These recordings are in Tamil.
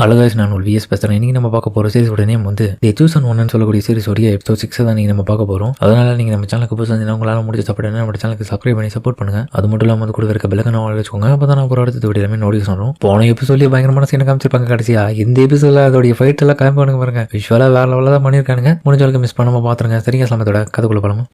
அழகாச்சு நான் ஒரு விஎஸ் பேசுறேன். இன்னைக்கு நம்ம பார்க்க போற சீரிஸோட நேம் வந்து தி சூசன் ஒன்னு சொல்லக்கூடிய சீரிஸோடைய எபிசோட் 6 தான் நீங்க நம்ம பார்க்க போறோம். அதனால நீங்க நம்ம சேனலுக்கு புதுசா இருந்தா உங்களால முடிஞ்ச சப்போர்ட் நம்ம சேனலுக்கு சப்ஸ்கிரைப் பண்ணி சப்போர்ட் பண்ணுங்க. அது மட்டும் இல்லாம அது கூட இருக்க பெல்லைக்கான ஆல் வச்சுக்கோங்க. அப்பதான் நான் ஒரு அடுத்த வீடியோல நோட்டீஸ் வரும். போன எபிசோட்லயே பயங்கரமான சீனை காமிச்சிருப்பாங்க. கடைசியா இந்த எபிசோட்ல அதோட ஃபைட் எல்லாம் காமிப்பானுங்க பாருங்க. விஷுவலா வேற லெவல்ல தான் பண்ணிருக்கானுங்க. முடிஞ்ச அளவுக்கு மிஸ் பண்ணாம பாத்துருங்க. சரிங்க, சமத்தோட கதைக்குள்ள போலாமா?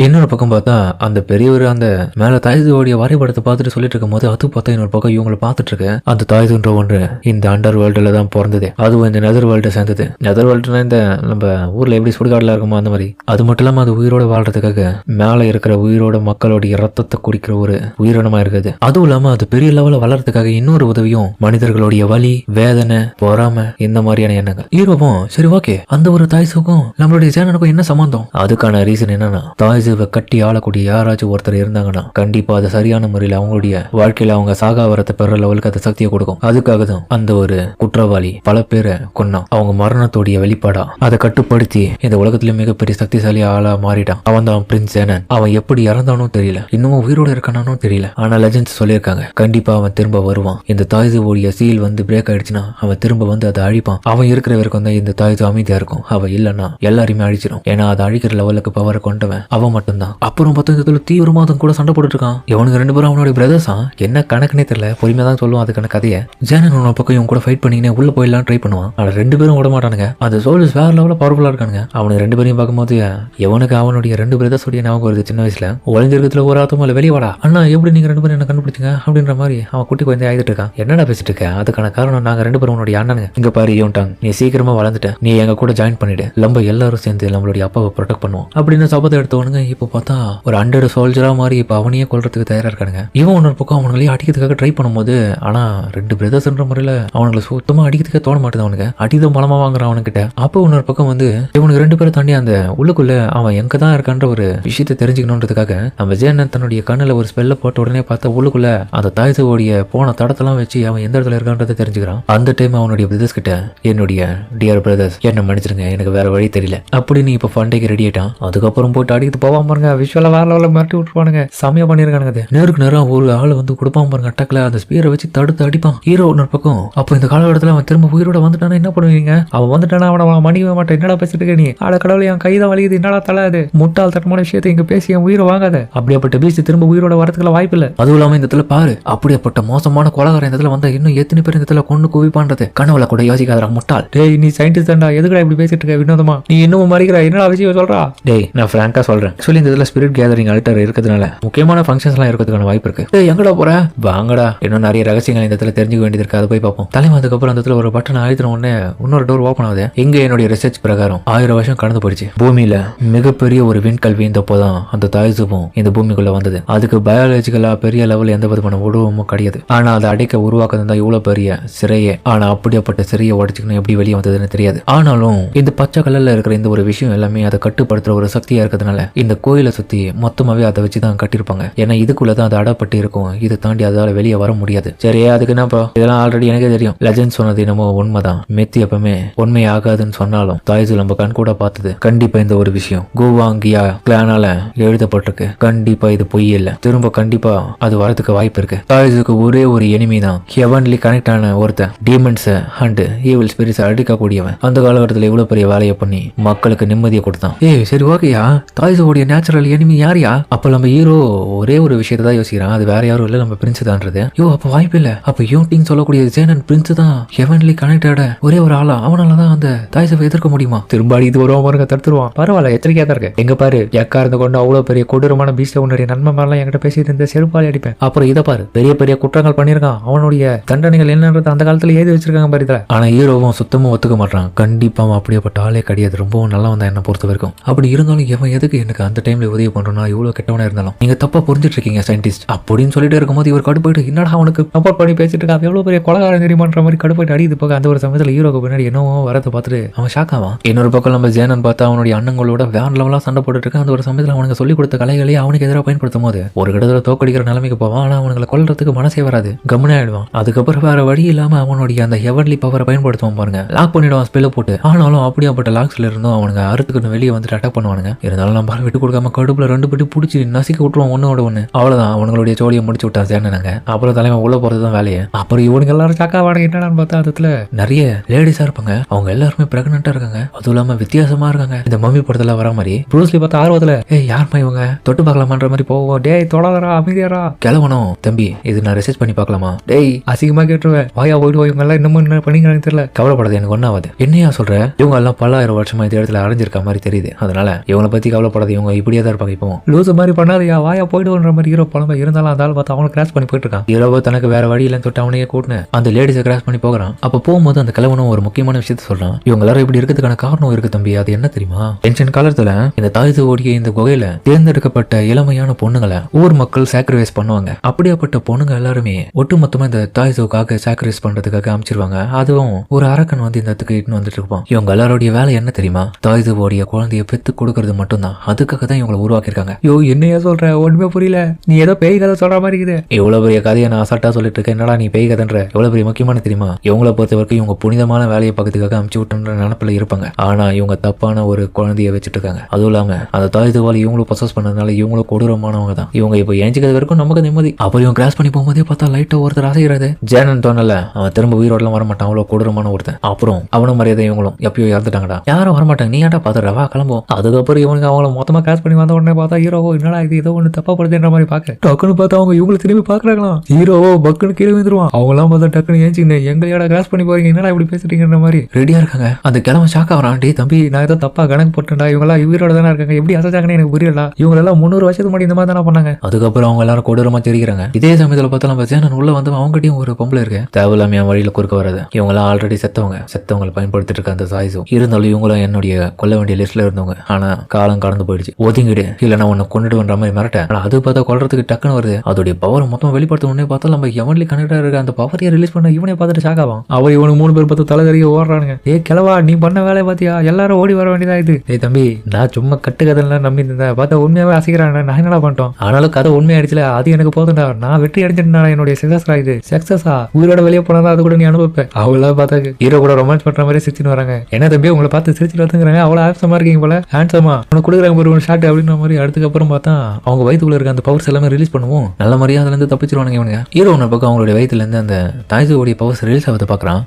இன்னொரு பக்கம் பார்த்தா அந்த பெரியவர் அந்த மேல தாய்துவோடைய வரைபடத்தை பார்த்துட்டு சொல்லிட்டு இருக்கும் போது அது பார்த்தா இன்னொரு பக்கம் இவங்களை பார்த்துட்டு இருக்கு. அந்த தாய்துன்ற ஒன்று இந்த அண்டர் வேர்ல்டுல தான் பிறந்தது. அதுவும் இந்த நெதர் வேர்ல்டு சேர்ந்தது. நெதர் வேர்ல்டுனா இந்த நம்ம ஊர்ல எப்படி சுடுகாடுல இருக்குமோ அந்த மாதிரி. அது மட்டும் இல்லாம அது உயிரோட வாழ்றதுக்காக மேல இருக்கிற உயிரோட மக்களுடைய ரத்தத்தை குடிக்கிற ஒரு உயிரினமா இருக்குது. அதுவும் இல்லாம அது பெரிய லெவல வளர்றதுக்காக இன்னொரு உதவியும் மனிதர்களுடைய வலி, வேதனை, பொறாம, இந்த மாதிரியான எண்ணங்கள். ஹீரோவும் சரி ஓகே, அந்த ஒரு தாய்ஸுக்கும் நம்மளுடைய சேனனுக்கும் என்ன சம்பந்தம்? அதுக்கான ரீசன் என்னன்னா தாய் கட்டி ஆளக்கூடிய யாராச்சும் ஒருத்தர் இருந்தாங்கன்னா கண்டிப்பா அது சரியான முறையில் அவங்களுடைய வாழ்க்கையில அவங்க சாகாவரத்தை பெற லெவலுக்கு அந்த சக்தியை கொடுக்கும். அதுக்காக தான் அந்த ஒரு குற்றவாளி பல பேரை கொன்னான். அவங்க மரணத்தோடைய வெளிப்பாடா அதை கட்டுப்படுத்தி இந்த உலகத்திலே மிகப்பெரிய சக்திசாலி ஆளா மாறிட்டான். அவன் தான் பிரின்ஸ் சேனன். அவன் எப்படி இறந்தானோ தெரியல, இன்னமும் உயிரோட இருக்கானோ தெரியல. ஆனா லெஜெண்ட்ஸ் சொல்லியிருக்காங்க கண்டிப்பா அவன் திரும்ப வருவான். இந்த தாய்ஸுடைய சீல் வந்து பிரேக் ஆயிடுச்சுன்னா அவன் திரும்ப வந்து அதை அழிப்பான். அவன் இருக்கிற வரைக்கும் தான் இந்த தாய்ஸு அமைதியா இருக்கும். அவன் இல்லைன்னா எல்லாருமே அழிச்சிடும். ஏன்னா அதை அழிக்கிற லெவலுக்கு பவரை கொண்டவன் அவன் மட்டும்தான். அப்புறம் பார்த்தா தீவிரமாதம் கூட சண்டை போட்டுட்டு இருக்கான். இவனுக்கு ரெண்டு பேரும் அவனுடைய பிரதர்ஸா என்ன கணக்குனே தெரியல. பொறுமையா தான் சொல்லுவான் அதுக்கான கதையை. ஜேனன் ஒரு பக்கம் இவன் கூட ஃபைட் பண்ணினே உள்ள போயிடலாம் ட்ரை பண்ணுவான். ஆனா ரெண்டு பேரும் விட மாட்டானுங்க. அந்த சோல்ஜர்ஸ் வேற லெவலில் பவர்ஃபுல்லா இருக்கானுங்க. அவனுக்கு ரெண்டு பேரையும் பார்க்கும்போது எவனுக்கு அவனுடைய ரெண்டு பிரதர்ஸோடைய ஞாபகம் வருது. சின்ன வயசுல ஒளிஞ்சிருக்கிறதுல ஒரு ஆத்தம் இல்ல வெளியே வாடா அண்ணா, எப்படி நீங்க ரெண்டு பேரும் என்ன கண்டுபிடிச்சிங்க அப்படின்ற மாதிரி அவன் குட்டி குழந்தை ஆயிட்டு இருக்கான். என்னடா பேசிட்டு இருக்க? அதுக்கான காரணம் நாங்க ரெண்டு பேரும் உன்னுடைய அண்ணனுங்க. இங்க பாரு யோன்டாங், நீ சீக்கிரமா வளர்ந்துட்ட, நீ எங்க கூட ஜாயின் பண்ணிடு, நம்ம எல்லாரும் சேர்ந்து நம்மளுடைய அப்பாவை ப்ரொடெக்ட் பண்ணுவோம் அப்படின்னு சபத்தை எடுத்தவனுங்க. இப்போ பார்த்தா ஒரு 100 சோல்ஜரா மாதிரி இப்ப அவனையே கொல்றதுக்கு தயாரா இருக்கானுங்க. இவன் ஒன்னொரு பக்கம் அவனுங்களே அடிக்கிறதுக்காக ட்ரை பண்ணும்போது ஆனா ரெண்டு பிரதர்ஸ்ன்ற முறையில அவனுங்களை சுத்தமா அடிக்கிறதுக்கே தோண மாட்டேது. அவனுக்கு அடிதான் பலமா வாங்குறான் அவனுக்கிட்ட. அப்போ இன்னொரு பக்கம் வந்து இவனுக்கு ரெண்டு பேரும் தாண்டி அந்த உள்ளுக்குள்ள அவன் எங்க தான் இருக்கான்ற ஒரு விஷயத்தை தெரிஞ்சுக்கணுன்றதுக்காக நம்ம ஜேனன் தன்னுடைய கண்ணுல ஒரு ஸ்பெல்ல போட்ட உடனே பார்த்தா உள்ளுக்குள்ள அந்த தாய்ஸோடைய போன தடத்தெல்லாம் வச்சு அவன் எந்த இடத்துல இருக்கான்றதை தெரிஞ்சுக்கிறான். அந்த டைம் அவனுடைய பிரதர்ஸ் கிட்ட என்னுடைய டியர் பிரதர்ஸ் என்ன மன்னிச்சிருங்க, எனக்கு வேற வழி தெரியல அப்படின்னு இப்ப ஃபண்டைக்கு ரெடி ஆயிட்டான். அதுக்கப்புறம் போட்டு அடிக்கிட்டு போவான் பாருங்க. விஷுவலா வேற லெவலில் மிரட்டி விட்டுருவானுங்க. செமையா பண்ணிருக்கானுங்க. நேருக்கு நேரம் ஒரு ஆள் வந்து கொடுப்பான் பாருங்க. அட்டாக்ல அந்த ஸ்பீரை வச்சு தடுத்து அடிப்பான் ஹீரோ ஒரு பக்கம். அப்போ இந்த காலகட்டத்தில் அவன் திரும்ப உயிரோட வந்துட்டானா என்ன பண்ணுவீங்க? அவன் வந்துட்டானா அவனை மன்னிக்கவே மாட்டேன். என்னடா பேசிட்டு இருக்க நீ? ஆட கடவுளை என் கைதான் வலிக்குது, என்னடா தலாது முட்டாள் தட்டமான விஷயத்தை இங்க பேசி என் உயிரை வாங்காத. அப்படியாப்பட்ட பீஸ் திரும்ப உயிரோட வரதுக்குள்ள வாய்ப்பு இல்லை. அதுவும் இல்லாம இந்த இடத்துல பாரு, அப்படியாப்பட்ட மோசமான கொலகாரம் இந்த இடத்துல வந்தா இன்னும் எத்தனை பேர் இந்த இடத்துல கொண்டு குவிப்பான்றது கனவுல கூட யோசிக்காதரா முட்டாள். டேய் நீ சயின்டிஸ்ட் தான்டா, எதுக்குடா இப்படி பேசிட்டு இருக்க வினோதமா? நீ இன்னும் மறிக்கிற என்னடா விஷயம் சொல்றா? டேய் நான் பிராங்கா சொல்றேன். சொல்லி இந்த இடத்துல ஸ்பிரிட் கேதரிங் அல்டர் இருக்கிறதுனால முக்கியமான ஃபங்க்ஷன்ஸ்லாம் இருக்கிறதுக்கான வாய்ப்பு இருக்கு. எங்கடா போற? வாங்கடா, இன்னும் நிறைய ரகசியங்கள் இந்த இடத்துல தெரிஞ்சுக்க வேண்டியது இருக்கு. அதை போய் பார்ப்போம். தலைமை அதுக்கப்புறம் அந்த இடத்துல ஒரு பட்டன் அழுத்தின உடனே இன்னொரு டோர் ஓப்பன் ஆகுது. எங்க என்னுடைய ரிசர்ச் பிரகாரம் 1000 வருஷம் கடந்து போயிடுச்சு. பூமியில மிகப்பெரிய ஒரு விண்கல் வீழ்ந்தப்போதான் அந்த தாய்ஸும் இந்த பூமிக்குள்ள வந்தது. அதுக்கு பயாலஜிக்கலா பெரிய லெவல் எந்த விதமான உருவமும் கிடையாது. ஆனா அதை அடைக்க உருவாக்குறது தான் இவ்வளவு பெரிய சிறையே. ஆனா அப்படியாப்பட்ட சிறையை உடைச்சுக்கணும் எப்படி வெளியே வந்ததுன்னு தெரியாது. ஆனாலும் இந்த பச்சை கலர்ல இருக்கிற இந்த ஒரு விஷயம் எல்லாமே அதை கட்டுப்படுத்துற ஒரு சக்தியா இருக்கிறதுனால இந்த கோயிலை சுத்தி மொத்தமாவே அதை வச்சுதான் கட்டிருப்பாங்க. ஏன்னா இதுக்குள்ளதான் அது அடப்பட்டு இருக்கும். இதை தாண்டி அதால வெளியே வர முடியாது. சரி, அதுக்கு என்னப்பா? இதெல்லாம் ஆல்ரெடி எனக்கே தெரியும். லெஜெண்ட் சொன்னது என்னமோ உண்மைதான். மெத்தி எப்பவுமே உண்மை ஆகாதுன்னு சொன்னாலும் தாய்ஸு நம்ம கண் கூட பார்த்தது. கண்டிப்பா இந்த ஒரு விஷயம் கோவாங்கியா கிளானால எழுதப்பட்டிருக்கு. கண்டிப்பா இது பொய் இல்ல. திரும்ப கண்டிப்பா அது வரதுக்கு வாய்ப்பு இருக்கு. தாய்ஸுக்கு ஒரே ஒரு எனிமி தான் ஹெவன்லி கனெக்ட் ஆன ஒருத்தன். டீமன்ஸ் அண்ட் ஈவில் ஸ்பிரிட்ஸ் அடிக்கக்கூடியவன். அந்த காலகட்டத்தில் இவ்வளவு பெரிய வேலையை பண்ணி மக்களுக்கு நிம்மதியை கொடுத்தான். சரி ஓகேயா, தாய்ஸோடைய நேச்சுரல் எனிமி யாரியா? அப்ப நம்ம ஹீரோ ஒரே ஒரு விஷயத்தை தான் யோசிக்கிறான். அது வேற யாரும் இல்ல, நம்ம பிரின்ஸ் தான்றது. அப்ப வாய்ப்பு இல்ல. அப்ப யோட்டிங் சொல்லக்கூடிய ஜேனன் பிரின்ஸ் தான் ஹெவன்லி கனெக்டட் ஒரே ஒரு ஆளா. அவனாலதான் அந்த தாய்ஸை எதிர்க்க முடியுமா? திரும்ப இது வருவான் பாருங்க, தடுத்துருவான். பரவாயில்ல, எச்சரிக்கையா தான் இருக்கு. எங்க பாரு, எக்கா இருந்து கொண்டு அவ்வளவு பெரிய கொடூரமான பீஸ்ல உன்னுடைய நன்மை மாதிரிலாம் என்கிட்ட பேசிட்டு இருந்த செருப்பாளி அடிப்பேன். அப்புறம் இதை பாரு, பெரிய பெரிய குற்றங்கள் பண்ணிருக்கான். அவனுடைய தண்டனைகள் என்னன்றது அந்த காலத்துல ஏதி வச்சிருக்காங்க பாரு இதுல. ஆனா ஹீரோவும் சுத்தமா ஒத்துக்க மாட்டான். கண்டிப்பா அப்படியேப்பட்ட ஆளே கிடையாது. ரொம்பவும் நல்லா வந்தா என்ன பொறுத்த வரைக்கும். அப்படி இருந்தாலும் எவன் எதுக்கு எனக்கு அந்த டைம்ல உதவி பண்றோம்னா இவ்வளவு கெட்டவனா இருந்தாலும் நீங்க தப்பா புரிஞ்சிட்டு இருக்கீங்க சயின்டிஸ்ட் அப்படின்னு சொல்லிட்டு இருக்கும்போது இவர் கடுப்பாயிட்டு என்னடா அவனுக்கு சப்போர்ட் பண்ணி பேசிட்டு இருக்கா, எவ்வளவு பெரிய கொலகாரம் தெரியுமான்ற மாதிரி கடுப்பாயிட்டு அடிது போக அந்த ஒரு சமயத்துல ஹீரோக்கு பின்னாடி என்னவோ வரதை பார்த்துட்டு அவன் ஷாக் ஆவான். இன்னொரு பக்கம் நம்ம ஜேனன் பார்த்தா அவனுடைய அண்ணங்களோட வேற லெவலா சண்டை போட்டுட்டு இருக்கான். அந்த ஒரு சமயத்துல அவனுக்கு சொல்லி கொடுத்த கலைகளையே அவனுக்கு எதிராக பயன்படுத்தும் போது ஒரு கடத்துல தோக்கடிக்கிற நிலைமைக்கு போவான். ஆனா அவனுங்களை கொல்றதுக்கு மனசே வராது, கம்முனே ஆயிடுவான். அதுக்கப்புறம் வேற வழி இல்லாம அவனுடைய அந்த ஹெவன்லி பவரை பயன்படுத்துவான் பாருங்க. லாக் பண்ணிடுவான் ஸ்பெல்ல போட்டு. ஆனாலும் அப்படியாப்பட்ட லாக்ஸ்ல இருந்தும் அவனுங்க அறுத்துக்கிட்டு வெளியே வந்துட்டு அட்டாக் பண்ணுவானுங்க. இருந்தாலும் நம்ம கொடுக்காம கடுப்புல 2 பேட்டி பிடிச்சி நசிக்க விட்டுருவான் ஒன்னோட ஒண்ணு. அவ்வளவுதான் அவங்களுடைய ஜோலியை முடிச்சு விட்டா சேனங்க. அப்புறம் தலைவன் உள்ள போறதுதான் வேலையை. அப்புறம் இவனுங்க எல்லாரும் சக்கா வாடகை என்னடான்னு பார்த்தா அதுல நிறைய லேடிஸா இருப்பாங்க. அவங்க எல்லாருமே பிரெக்னெண்டா இருக்காங்க. அதுவும் இல்லாம வித்தியாசமா இருக்காங்க. இந்த மம்மி படத்துல வர மாதிரி ப்ரூஸ்லி பார்த்தா ஆர்வத்துல யாருமா இவங்க தொட்டு பார்க்கலாமான்ற மாதிரி போவோம். டேய் தொடாதரா அமைதியாரா கிளவனும் தம்பி இது நான் ரிசர்ச் பண்ணி பார்க்கலாமா? டேய் அசிங்கமா கேட்டுருவேன். வாயா போயிடுவோம். இவங்க எல்லாம் இன்னமும் என்ன பண்ணிக்கிறாங்கன்னு தெரியல. கவலைப்படாது எனக்கு ஒன்னாவது. என்னையா சொல்ற? இவங்க எல்லாம் பல்லாயிரம் வருஷமா இந்த இடத்துல அடைஞ்சிருக்க மாதிரி தெரியுது. அதனால இவங்களை பத்தி கவலைப்படாது. இவங்க இப்படியே தான் இருப்பாங்க. இப்போ லூஸ் மாதிரி பண்ணாதயா வாயா போயிடுவோன்ற மாதிரி ஹீரோ பழமை இருந்தாலும் அந்த ஆள் பார்த்து அவனை கிராஸ் பண்ணி போயிட்டு இருக்கான். ஹீரோவை தனக்கு வேற வழி இல்லைன்னு தொட்டு அவனையே கூட்டினு அந்த லேடிஸை கிராஸ் பண்ணி போகிறான். அப்ப போகும்போது அந்த கிழவனும் ஒரு முக்கியமான விஷயத்த சொல்றான். இவங்க எல்லாரும் இப்படி இருக்கிறதுக்கான காரணம் இருக்கு தம்பி. அது என்ன தெரியுமா? டென்ஷன் காலத்துல இந்த தாய்து ஓடிய இந்த குகையில தேர்ந்தெடுக்கப்பட்ட இளமையான பொண்ணுங்களை ஊர் மக்கள் சாக்ரிஃபைஸ் பண்ணுவாங்க. அப்படியாப்பட்ட பொண்ணுங்க எல்லாருமே ஒட்டுமொத்தமா இந்த தாய்துக்காக சாக்ரிஃபைஸ் பண்றதுக்காக அமைச்சிருவாங்க. அதுவும் ஒரு அரக்கன் வந்து இந்த இடத்துக்கு இட்டுன்னு வந்துட்டு இருப்பான். இவங்க எல்லாருடைய வேலை என்ன தெரியுமா? தாய்துவோடைய குழந்தைய பெத்து கொடுக்கறது மட்டும்தான். அதுக்காக தான் இவங்களை உருவாக்கிருக்காங்க. யோ என்னையா சொல்ற? ஒண்ணுமே புரியல. நீ ஏதோ பேய் கதை சொல்ற மாதிரி இருக்குது. இவ்வளவு பெரிய கதையை நான் அசால்ட்டா சொல்லிட்டு இருக்கேன். என்னடா நீ பேய் கதைன்ற? எவ்வளவு பெரிய முக்கியமான தெரியுமா? இவங்களை பொறுத்த வரைக்கும் இவங்க புனிதமான வேலையை பக்கத்துக்காக அமுச்சு விட்டுன்ற நினப்புல இருப்பாங்க. ஆனா இவங்க தப்பான ஒரு குழந்தைய வச்சுட்டு இருக்காங்க. அதுவும் இல்லாம அந்த தாய்துவால் இவங்களும் பொசஸ் பண்ணதுனால இவங்களும் கொடூரமானவங்க தான். இவங்க இப்போ எஞ்சிக்கிறது வரைக்கும் நமக்கு நிம்மதி. அப்ப இவங்க கிராஸ் பண்ணி போகும்போதே பார்த்தா லைட்டா ஒருத்தர் அசைகிறது. ஜேனன் தோணல அவன் திரும்ப உயிரோடலாம் வரமாட்டான். அவ்வளவு கொடூரமான ஒருத்தன். அப்புறம் அவனும் மரியாதை இவங்களும் எப்பயோ இறந்துட்டாங்கடா. யாரும் வரமாட்டாங்க. நீ ஏன்டா பாத்துற? வா கிளம்பும். அதுக்கப்புறம் இவனுக்கு அவங்கள மொத்தமா கிராஸ் பண்ணி வந்த உடனே பார்த்தா ஹீரோவோ என்னடா இது ஏதோ ஒண்ணு தப்பா படுதுன்ற மாதிரி பாக்க டக்குன்னு பார்த்தா அவங்க இவங்களை திரும்பி பாக்குறாங்களாம். ஹீரோவோ பக்குன்னு கீழே வந்துருவான். அவங்க எல்லாம் பார்த்தா டக்குன்னு ஏஞ்சிங்க எங்களையோட கிராஸ் பண்ணி போறீங்க என்னடா இப்படி பேசுறீங்கன்ற மாதிரி ரெடியா இருக்காங்க. அந்த கிழமை ஷாக் ஆகிறான். டே தம்பி நான் ஏதோ தப்பா கணக்கு போட்டேன்டா. இவங்க எல்லாம் உயிரோட தானே இருக்காங்க. எப்படி அசைச்சாங்கன்னு எனக்கு புரியல. இவங்க எல்லாம் 300 வருஷத்துக்கு முன்னாடி இந்த மாதிரி தானே பண்ணாங்க. அதுக்கப்புறம் அவங்க எல்லாரும் கொடூரமா தெரிகிறாங்க. இதே சமயத்துல பார்த்தாலும் நான் உள்ள வந்து அவங்ககிட்டயும் ஒரு பொம்பளை இருக்கு. தேவையில்லாம என் வழியில குறுக்க வராது. இவங்க எல்லாம் ஆல்ரெடி செத்தவங்களை பயன்படுத்திட்டு இருக்க அந்த சாய்ஸும் இருந்தாலும் இவங்களும் என்னுடைய கொல்ல வேண்டிய லிஸ்ட்ல இருந்தவங்க. ஆனா காலம் கடந்து போயிடுச்சு. ஒதுங்கிடு இல்ல நான் உன்னை கொண்டுடுன்ற மாதிரி மிரட்டேன். ஆனா அது பார்த்தா கொல்றதுக்கு டக்குன்னு வருது. அதோடைய பவர் மொத்தம் வெளிப்படுத்த உடனே பார்த்தா நம்ம எவன்லி கனெக்டா இருக்க அந்த பவரையை ரிலீஸ் பண்ண இவனே பார்த்துட்டு ஷாக் ஆவான். அவர் இவனுக்கு 3 பேர் பார்த்து தலைதறிய ஓடுறானுங்க. கிளவா நீ பண்ண வேலையை பாத்தியா? எல்லாரும் ஓடி வர வேண்டியதா இது. தம்பி நான் சும்மா கட்டுக்கதெல்லாம் நம்பி இருந்தேன். பார்த்தா உண்மையாவே அசைக்கிறாங்க. நான் என்னடா பண்ணிட்டோம்? ஆனாலும் கதை உண்மையாயிடுச்சுல. அது எனக்கு போதும்டா. நான் வெற்றி அடைஞ்சிட்டா என்னுடைய சக்சஸ்ரா. இது சக்சஸா? உயிரோட வெளியே போனா அது கூட நீ அனுபவிப்பேன். அவங்கள பார்த்தா ஹீரோ கூட ரொமான்ஸ் பண்ற மாதிரி சிரிச்சுன்னு வராங்க. என்ன தம்பி உங்களை பார்த்து சிரிச்சுட்டு வந்துங்கிறாங்க. அவ்வளவு ஹேண்ட்ஸமா இருக்கீங்க போல. ஹேண்ட்ஸமா உனக்கு கொடுக்குறாங்க ஒரு ஷாட் அப்படின்ற மாதிரி. அதுக்கப்புறம் பார்த்தா அவங்க வயிற்றுக்குள்ள இருக்க அந்த பவர்ஸ் எல்லாமே ரிலீஸ் பண்ணுவோம். நல்ல மாதிரியா அதுல இருந்து தப்பிச்சிருவானுங்க இவனுங்க. ஹீரோ ஒன்று பக்கம் அவங்களுடைய வயிற்றுல இருந்து அந்த தாய்ஸோடைய பவர்ஸ் ரிலீஸ் ஆகுது பாக்குறான்.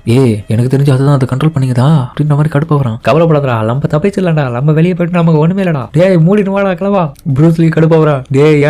எனக்கு தெரிஞ்சு அதுதான் அதை கண்ட்ரோல் பண்ணிங்கதா அப்படின்ற மாதிரி கடுப்பா வரான். கவலைப்படாதா நம்ம தப்பிச்சிடலாம்டா. நம்ம வெளியே போயிட்டு நமக்கு ஒண்ணுமே இல்லடா. மூடினு வாடா கிளவா. ப்ரூஸ்லி கடுப்பா வரா.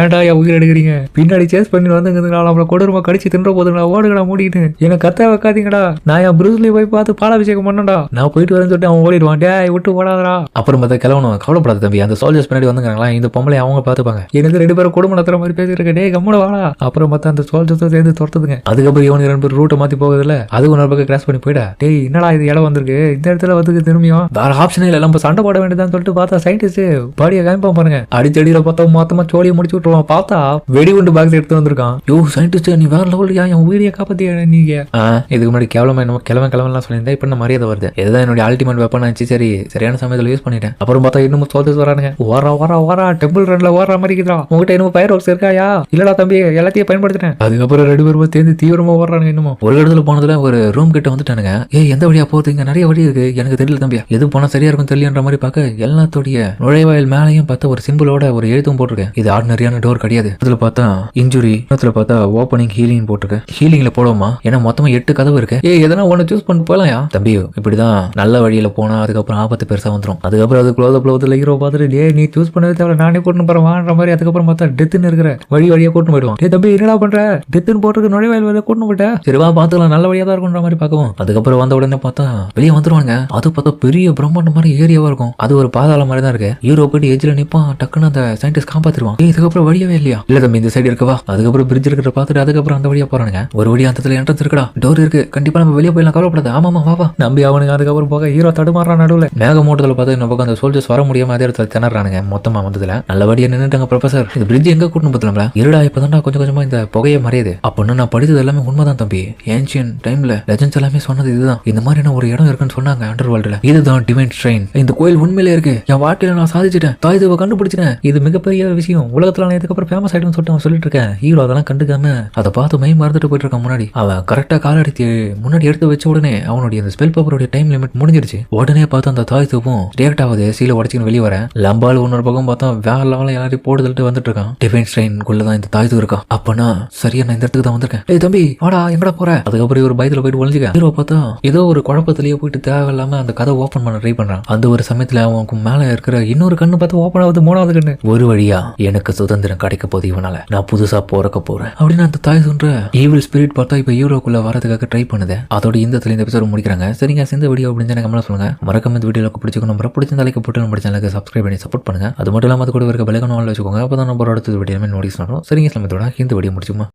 ஏன்டா உயிர் எடுக்கிறீங்க? பின்னாடி சேஸ் பண்ணி வந்துங்கிறதுனால நம்மள கொடூரமா கடிச்சு தின்ற போதுங்களா? ஓடுங்கடா மூடிட்டு. எனக்கு கத்த வைக்காதீங்கடா. நான் என் ப்ரூஸ்லி போய் பார்த்து பாலாபிஷேகம் பண்ணடா. நான் போயிட்டு வரேன்னு சொல்லிட்டு அவன் ஓடிடுவான். விட்டு ஓடாதரா. அப்புறம் பார்த்தா கிளவனும் கவலைப்படாத தம்பி. அந்த சோல்ஜர்ஸ் பின்னாடி வந்துங்கிறாங்களா இந்த பொம்பளை அவங்க பார்த்துப்பாங்க. எனக்கு 2 பேரும் குடும்பம் நடத்துற மாதிரி பேசிருக்க. கம்முட வாடா. அப்புறம் பார்த்தா அந்த சோல்ஜர்ஸ் சேர்ந்து துரத்துதுங்க. அதுக்கப்புறம் இவனுக்கு 2 பேர் ரூட்டை மாத்தி போகுதுல. அது ஒரு பக்கம் கிராஸ் பண்ணி போயிடா. என்னடா இது இடம் வந்திருக்கு இந்த இடத்துல வந்து திரும்பியும் வேற ஆப்ஷனே இல்ல. நம்ம சண்டை போட வேண்டியதான்னு சொல்லிட்டு பார்த்தா சயின்டிஸ்ட் பாடியை காமிப்பா பாருங்க. அடிச்சடியில பார்த்தா மொத்தமா சோழியை முடிச்சு விட்டுருவான். பார்த்தா வெடிகுண்டு பாக்ஸ் எடுத்து வந்திருக்கான். சயின்டிஸ்ட் நீ வேற லெவலியா என் உயிரியை காப்பாத்தியா நீங்க? இதுக்கு முன்னாடி கேவலமா என்ன கிழவன் சொல்லியிருந்தேன். இப்ப நான் மரியாதை வருது. இதுதான் என்னுடைய அல்டிமேட் வெப்பன் ஆச்சு. சரி சரியான சமயத்துல யூஸ் பண்ணிட்டேன். அப்புறம் பார்த்தா இன்னும் சோல்ஜர்ஸ் வரானுங்க. ஓரா டெம்பிள் ரன்ல ஓடுற மாதிரி இருக்குதா? உங்ககிட்ட இன்னும் ஃபயர் ஒர்க்ஸ் இருக்காயா? இல்லடா தம்பி எல்லாத்தையும் பயன்படுத்திட்டேன். அதுக்கப்புறம் 2 பேரும் சேர்ந்து தீவிரமா ஓடுறானுங்க. இன்னும் ஒரு இடத்துல போனதுல ஒரு ரூம் கிட்ட வந்துட்டானுங்க. எந்த வழியா போகுது? இங்க நிறைய வழி இருக்கு. எனக்கு தெரியல தம்பியா. எது போனா சரியா இருக்கும் தெரியலன்ற மாதிரி பார்க்க எல்லாத்தோடைய நுழைவாயில் மேலையும் பார்த்தா ஒரு சிம்பிளோட ஒரு எழுத்தும் போட்டிருக்கேன். இது ஆர்டினரியான டோர் கிடையாது. அதுல பார்த்தா இன்ஜுரி, இன்னத்துல பார்த்தா ஓப்பனிங் ஹீலிங் போட்டிருக்கு. ஹீலிங்ல போடுவோமா? ஏன்னா மொத்தமா 8 கதவு இருக்கு. எதனா ஒன்னு சூஸ் பண்ணி போகலாம் தம்பி. இப்படிதான் நல்ல வழியில போனா அதுக்கப்புறம் ஆபத்து பெருசா வந்துடும். அதுக்கப்புறம் அது க்ளோஸ் அப்ல ஹீரோ பார்த்துட்டு நீ சூஸ் பண்ணவே தேவை நானே கூட்டு போறேன் வான்ற மாதிரி. அதுக்கப்புறம் பார்த்தா டெத்துன்னு இருக்கிற வழியா கூட்டு போயிடுவான். தம்பி என்னடா பண்ற? டெத்துன்னு போட்டுருக்கு நுழைவாயில் வழியா கூட்டு போயிட்டேன். சரிவா பாத்துக்கலாம் நல்ல வழியா தான் இருக்கும்ன்ற மாதிரி பார்க்கவும். அதுக்கப்புறம் வந்த உடனே பார்த்தா வெளியே வந்துருவாங்க. அது பார்த்தா பெரிய பிரம்மாண்ட மாதிரி ஏரியாவா இருக்கும். அது ஒரு பாதாள மாதிரி தான் இருக்கு. ஹீரோ போயிட்டு எஜ்ல நிப்பான். டக்குன்னு அந்த சயின்டிஸ்ட் காப்பாத்திருவான். இதுக்கப்புறம் வழியவே இல்லையா? இல்ல தம்பி இந்த சைடு இருக்கவா. அதுக்கப்புறம் பிரிட்ஜ் இருக்கிற பார்த்துட்டு அதுக்கப்புறம் அந்த வழியா போறானுங்க. ஒரு வழி அந்த என்ட்ரன்ஸ் இருக்கடா. டோர் இருக்கு. கண்டிப்பா நம்ம வெளியே போயிடலாம். கவலைப்படாது. ஆமாமா வா நம்பி அவனுக்கு. அதுக்கப்புறம் போக ஹீரோ தடுமாறான் நடுவுல. மேகமூட்டத்துல பார்த்து இந்த பக்கம் அந்த சோல்ஜர்ஸ் வர முடியாம அதே இடத்துல திணறானுங்க. மொத்தமா வந்ததுல நல்லபடியா நின்னுட்டாங்க. ப்ரொஃபசர் இந்த பிரிட்ஜ் எங்க கூட்டு பத்தலாம்ல? இருடா இப்பதான் கொஞ்சம் கொஞ்சமா இந்த புகையை மறையுது. அப்படின்னு நான் படித்தது எல்லாமே உண்மைதான் தம்பி. ஏன்ஷியன் டைம்ல லெஜெண்ட்ஸ் எல்லாமே சொன்னது இதுதான். இந்த மாதிரி ஒரு இடம் இருக்குன்னு சொன்னாங்க அண்டர் வேர்ல்டுல. இதுதான் டிவைன் ஷ்ரைன். இந்த கோயில் உண்மையிலே இருக்கு. என் வாழ்க்கையில நான் சாதிச்சிட்டேன். தாய்துவை கண்டுபிடிச்சிட்டேன். இது மிகப்பெரிய விஷயம். உலகத்துல நான் இதுக்கப்புறம் ஃபேமஸ் ஆயிடுன்னு சொல்லிட்டு அவன் சொல்லிட்டு இருக்கேன். ஹீரோ அதெல்லாம் கண்டுக்காம அதை பார்த்து மை மறந்துட்டு போயிட்டு இருக்கான். முன்னாடி அவன் கரெக்டா காலடி முன்னாடி எடுத்து வச்ச உடனே அவனுடைய அந்த ஸ்பெல் பேப்பருடைய டைம் லிமிட் முடிஞ்சிருச்சு. உடனே பார்த்து அந்த தாய்துவும் ரியாக்ட் ஆகுது. சீல உடச்சின்னு வெளியே வரேன். லம்பால் இன்னொரு பக்கம் பார்த்தா வேற லெவலில் எல்லாரையும் போட்டு தள்ளிட்டு வந்துட்டு இருக்கான். டிவைன் ஸ்ட்ரெயின்குள்ள தான் இந்த தாய்த்து இருக்கா. அப்பனா சரியா நான் இந்த இடத்துக்கு தான் வந்திருக்கேன். டேய் தம்பி வாடா எங்கடா போற? அதுக்கப்புறம் ஒரு பயத்துல போயிட்டு ஒளிஞ்சுக்க. ஹீரோ பார்த்தா ஏதோ ஒரு குழப்பத்திலேயே போயிட்டு தேவையில்லாம அந்த கதை ஓப்பன் பண்ண ட்ரை பண்றான். அந்த ஒரு சமயத்துல அவனுக்கு மேல இருக்கிற இன்னொரு கண்ணு பார்த்து ஓப்பன் ஆகுது, 3வது கண்ணு. ஒரு வழியா எனக்கு சுதந்திரம் கிடைக்க போது இவனால, நான் புதுசா போறக்க போறேன் அப்படின்னு அந்த தாய் சொல்ற. ஈவில் ஸ்பிரிட் பார்த்தா இப்ப ஹீரோக்குள்ள வரதுக்காக ட்ரை பண்ணுது. அதோட இந்த எபிசோட் முடிக்கிறாங்க. சரிங்க, இந்த வீடியோ அப்படின்னு எனக்கு கமெண்ட்ல சொல்லுங்க. மறக்காம இந்த வீடியோக்கு பிடிச்சிக்கணும், நம்ம பிடிச்ச தலைக்கு போட்டு நம்ம சேனலுக்கு சப்ஸ்கிரைப் பண்ணி சப்போர்ட் பண்ணுங்க. அது மட்டும் இல்லாம அது கூட இருக்க பெல் ஐகான் ஆல்ல வச்சுக்கோங்க. அப்பதான் நம்ம அடுத்த வீடியோ நோட்டீஸ் பண்ணுவோம். சரிங்க, இதோட இந்த வீடியோ முடிச்சுமா.